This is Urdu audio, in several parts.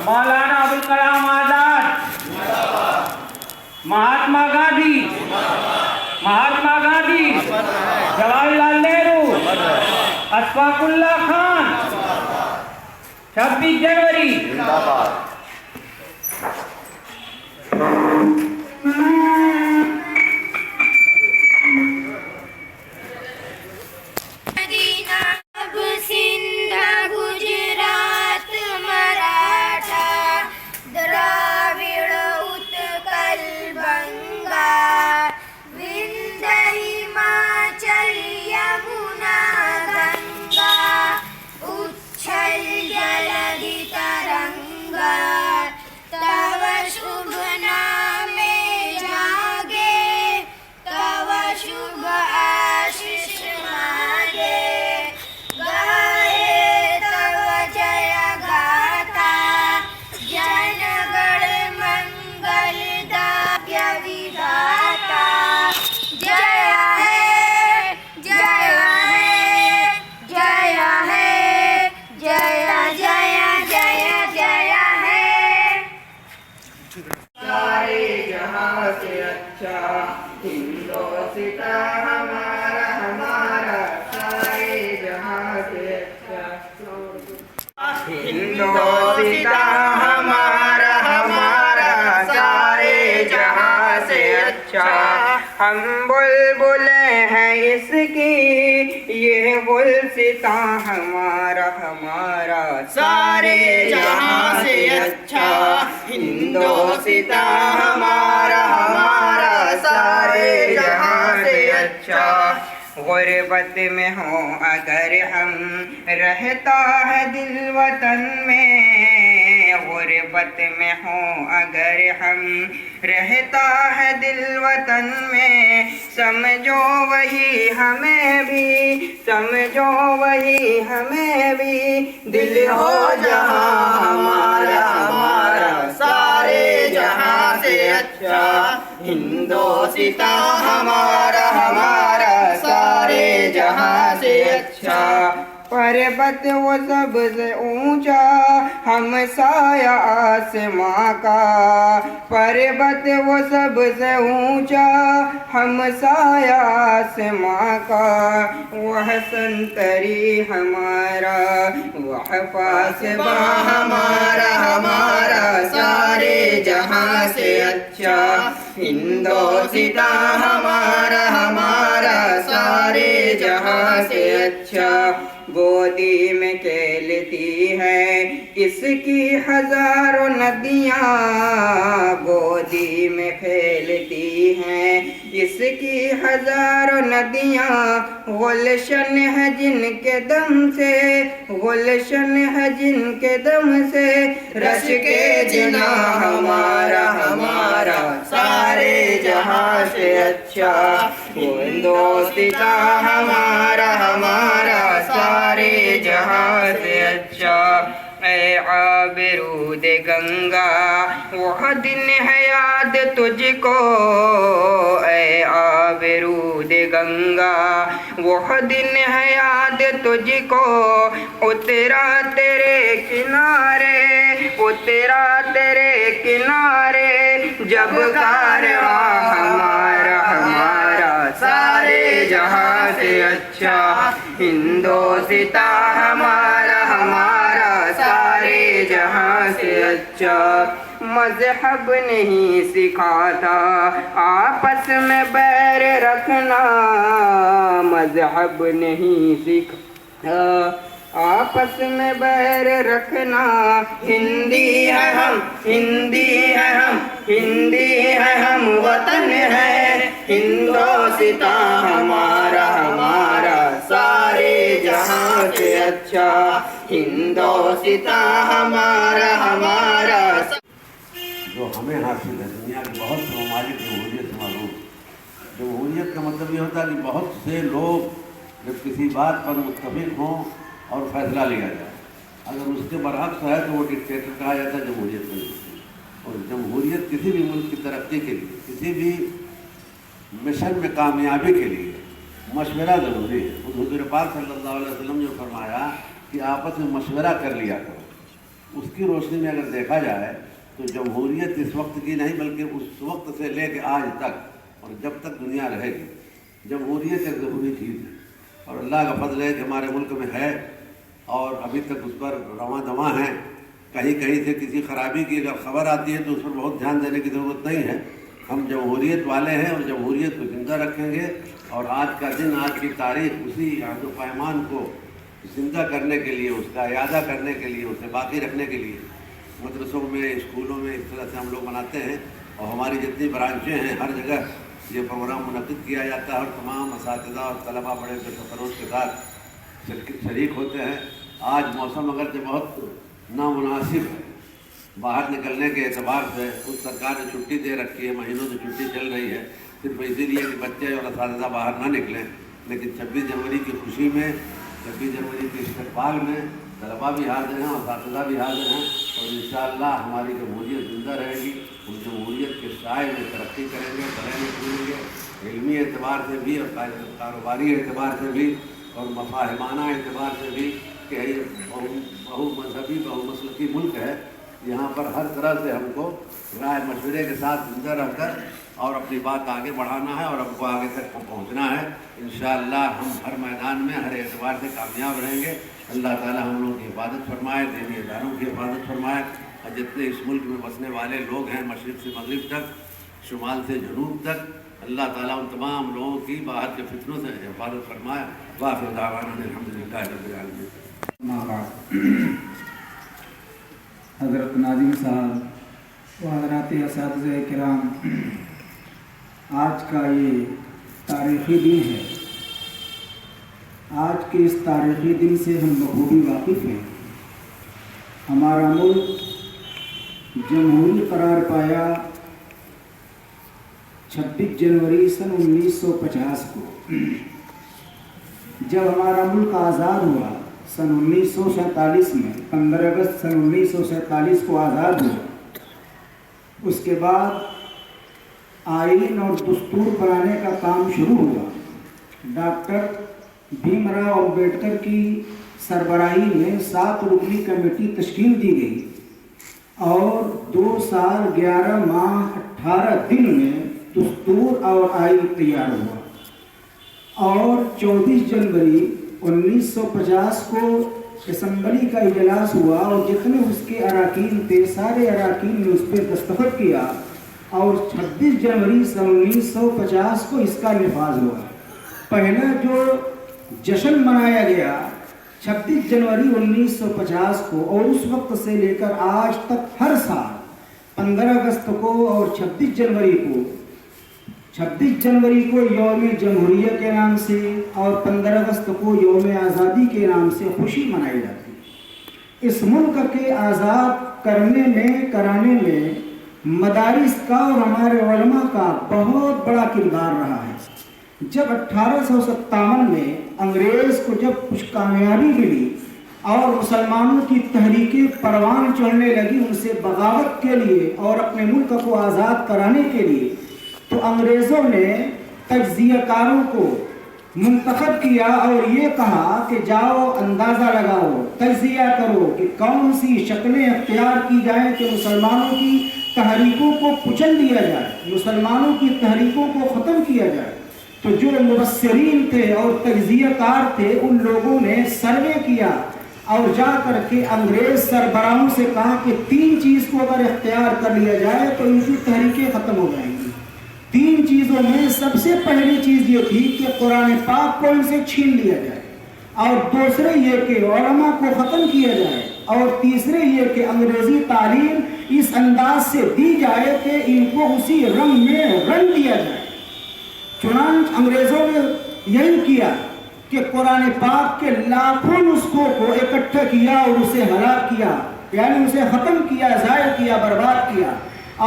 مولانا ابوالکلام آزاد، مہاتما گاندھی، جواہر لال نہرو، اشفاق اللہ خان، 26 جنوری۔ ہندوستان ہمارا سارے جہاں سے اچھا، ہم بلبلیں ہیں اس کی یہ گلستان ہمارا سارے جہاں سے اچھا، ہندوستان ہمارا سارے جہاں سے اچھا۔ غربت میں ہوں اگر ہم رہتا ہے دل وطن میں، غربت میں ہوں اگر ہم رہتا ہے دل وطن میں، سمجھو وہی ہمیں بھی دل ہو جہاں ہمارا سارے جہاں سے اچھا، ہندوستان ہمارا سارے جہاں سے اچھا۔ پربت وہ سب سے اونچا ہم سایہ آسماں کا، پربت وہ سب سے اونچا ہم سایہ آسماں کا، وہ سنتری ہمارا وہ پاسباں ہمارا سارے جہاں سے اچھا، ہندوستان ہمارا سارے جہاں سے اچھا۔ گودی میں کھیلتی ہے اس کی ہزاروں ندیاں، گودی میں کھیلتی ہیں اس کی ہزاروں ندیاں، گلشن ہے جن کے دم سے رش کے جنا ہمارا سارے جہاں سے اچھا، ہندوستان ہمارا سارے جہاں سے اچھا۔ اے عابرود گنگا وہ دن ہے یاد تجھ کو، اے عابرود گنگا وہ دن ہے یاد تجھ کو، اترا تیرے کنارے جب کارواں ہمارا سارے جہاں سے اچھا، ہندوستان ہمارا سارے جہاں سے اچھا۔ مذہب نہیں سکھاتا آپس میں بیر رکھنا، مذہب نہیں سکھاتا آپس میں بیر رکھنا، ہندی ہے ہم وطن ہے ہندوستان ہمارا سارے جہاں سے اچھا، ہندوستان ہمارا۔ جو ہمیں حاصل ہے دنیا کے بہت سے ممالک جمہوریت سے معلوم۔ جمہوریت کا مطلب یہ ہوتا ہے کہ بہت سے لوگ جب کسی بات پر متفق ہوں اور فیصلہ لیا جائے، اگر اس کے برعکس ہے تو وہ ڈکٹیٹر کہا جاتا ہے، جمہوریت نہیں ہوتی۔ اور جمہوریت کسی بھی ملک کی ترقی کے لیے، کسی بھی مشن میں کامیابی کے لیے مشورہ ضروری ہے۔ حضور پاک صلی اللہ علیہ وسلم نے فرمایا کہ آپس میں مشورہ کر لیا کرو، اس کی روشنی میں اگر دیکھا جائے تو جمہوریت اس وقت کی نہیں بلکہ اس وقت سے لے کے آج تک اور جب تک دنیا رہے گی جمہوریت ایک ضروری چیز ہے، اور اللہ کا فضل ہے کہ ہمارے ملک میں ہے اور ابھی تک اس پر رواں دواں ہیں۔ کہیں کہیں سے کسی خرابی کی اگر خبر آتی ہے تو اس پر بہت دھیان دینے کی ضرورت نہیں ہے۔ ہم جمہوریت والے ہیں اور جمہوریت کو زندہ رکھیں گے، اور آج کا دن، آج کی تاریخ اسی عہد و پیمان کو زندہ کرنے کے لیے، اس کا اعادہ کرنے کے لیے، اسے باقی رکھنے کے لیے مدرسوں میں، اسکولوں میں اس طرح سے ہم لوگ مناتے ہیں، اور ہماری جتنی برانچیں ہیں ہر جگہ یہ پروگرام منعقد کیا جاتا ہے، اور تمام اساتذہ اور طلباء بڑے سرفروش کے ساتھ شریک ہوتے ہیں۔ آج موسم اگرچہ بہت نامناسب ہے باہر نکلنے کے اعتبار سے، خود سرکار نے چھٹی دے رکھی ہے، مہینوں سے چھٹی چل رہی ہے صرف اسی لیے کہ بچے اور اساتذہ باہر نہ نکلیں، لیکن 26 جنوری کی خوشی میں، 26 جنوری کے استقبال میں طلباء بھی حاضر ہیں اور اساتذہ بھی حاضر ہیں، اور انشاءاللہ ہماری جمہوریت زندہ رہے گی۔ ہم جمہوریت کے سائے میں ترقی کریں گے، بڑھیں گے، علمی اعتبار سے بھی اور کاروباری اعتبار سے بھی اور مفاہمانہ اعتبار سے بھی، کہ یہ بہو مذہبی بہو مسلکی ملک ہے، یہاں پر ہر طرح سے ہم کو رائے مشورے کے ساتھ زندہ رہ کر اور اپنی بات آگے بڑھانا ہے اور ہم کو آگے تک پہنچنا ہے۔ انشاءاللہ ہم ہر میدان میں ہر اعتبار سے کامیاب رہیں گے۔ اللہ تعالیٰ ہم لوگوں کی حفاظت فرمائے، دینی اداروں کی حفاظت فرمائے، اور جتنے اس ملک میں بسنے والے لوگ ہیں مشرق سے مغرب تک، شمال سے جنوب تک، اللہ تعالیٰ ان تمام لوگوں کی باہر کے فتنوں سے حفاظت فرمائے۔ وآخر دعوانا الحمدللہ رب العالمین۔ حضرت ناظم صاحب و حضرات اساتذہ کرام، آج کا یہ تاریخی دن ہے۔ آج کے اس تاریخی دن سے ہم بخوبی واقف ہیں۔ ہمارا ملک جمہوری قرار پایا 26 جنوری سن 1950 کو۔ جب ہمارا ملک آزاد ہوا سن 1947 میں، 15 اگست سن 1947 کو آزاد ہوا، اس کے بعد آئین اور دستور بنانے کا کام شروع ہوا۔ ڈاکٹر بھیم راؤ امبیڈکر کی سربراہی میں 7 رکنی کمیٹی تشکیل دی گئی، اور 2 سال 11 ماہ 18 دن میں دستور اور آئین تیار ہوا، اور 24 جنوری 1950 کو اسمبلی کا اجلاس ہوا، اور جتنے اس کے اراکین تھے سارے اراکین نے اس پہ دستخط کیا، اور 26 جنوری سن 1950 کو اس کا نفاذ ہوا۔ پہلا جو جشن منایا گیا 26 جنوری 1950 کو، اور اس وقت سے لے کر آج تک ہر سال 15 اگست کو اور 26 جنوری کو، 26 جنوری کو یوم جمہوریہ کے نام سے اور 15 اگست کو یوم آزادی کے نام سے خوشی منائی جاتی ہے۔ اس ملک کے آزاد کرانے میں مدارس کا اور ہمارے علماء کا بہت بڑا کردار رہا ہے۔ جب 1857 میں انگریز کو جب کچھ کامیابی ملی اور مسلمانوں کی تحریکیں پروان چڑھنے لگی ان سے بغاوت کے لیے اور اپنے ملک کو آزاد کرانے کے لیے، تو انگریزوں نے تجزیہ کاروں کو منتخب کیا اور یہ کہا کہ جاؤ اندازہ لگاؤ، تجزیہ کرو کہ کون سی شکلیں اختیار کی جائیں کہ مسلمانوں کی تحریکوں کو کچل دیا جائے، مسلمانوں کی تحریکوں کو ختم کیا جائے۔ تو جو مبصرین تھے اور تجزیہ کار تھے ان لوگوں نے سروے کیا اور جا کر کے انگریز سربراہوں سے کہا کہ 3 چیز کو اگر اختیار کر لیا جائے تو ان کی تحریکیں ختم ہو جائیں گی۔ 3 چیزوں میں سب سے پہلی چیز یہ تھی کہ قرآن پاک کو ان سے چھین لیا جائے، اور دوسرے یہ کہ علماء کو ختم کیا جائے، اور تیسرے یہ کہ انگریزی تعلیم اس انداز سے دی جائے کہ ان کو اسی رنگ میں رنگ دیا جائے۔ چنانچہ انگریزوں نے یہی کیا کہ قرآن پاک کے لاکھوں نسخوں کو اکٹھا کیا اور اسے ہلاک کیا، یعنی اسے ختم کیا، ضائع کیا، برباد کیا،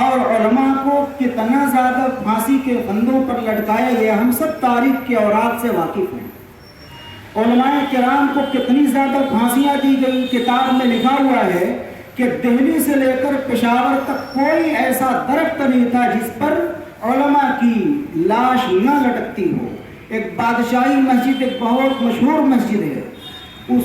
اور علماء کو کتنا زیادہ پھانسی کے پھندوں پر لٹکایا گیا ہم سب تاریخ کے اوراق سے واقف ہیں۔ علماء کرام کو کتنی زیادہ پھانسیاں دی گئی، کتاب میں لکھا ہوا ہے کہ دہلی سے لے کر پشاور تک کوئی ایسا درخت نہیں تھا جس پر علماء کی لاش نہ لٹکتی ہو۔ ایک بادشاہی مسجد، ایک بہت مشہور مسجد ہے، اس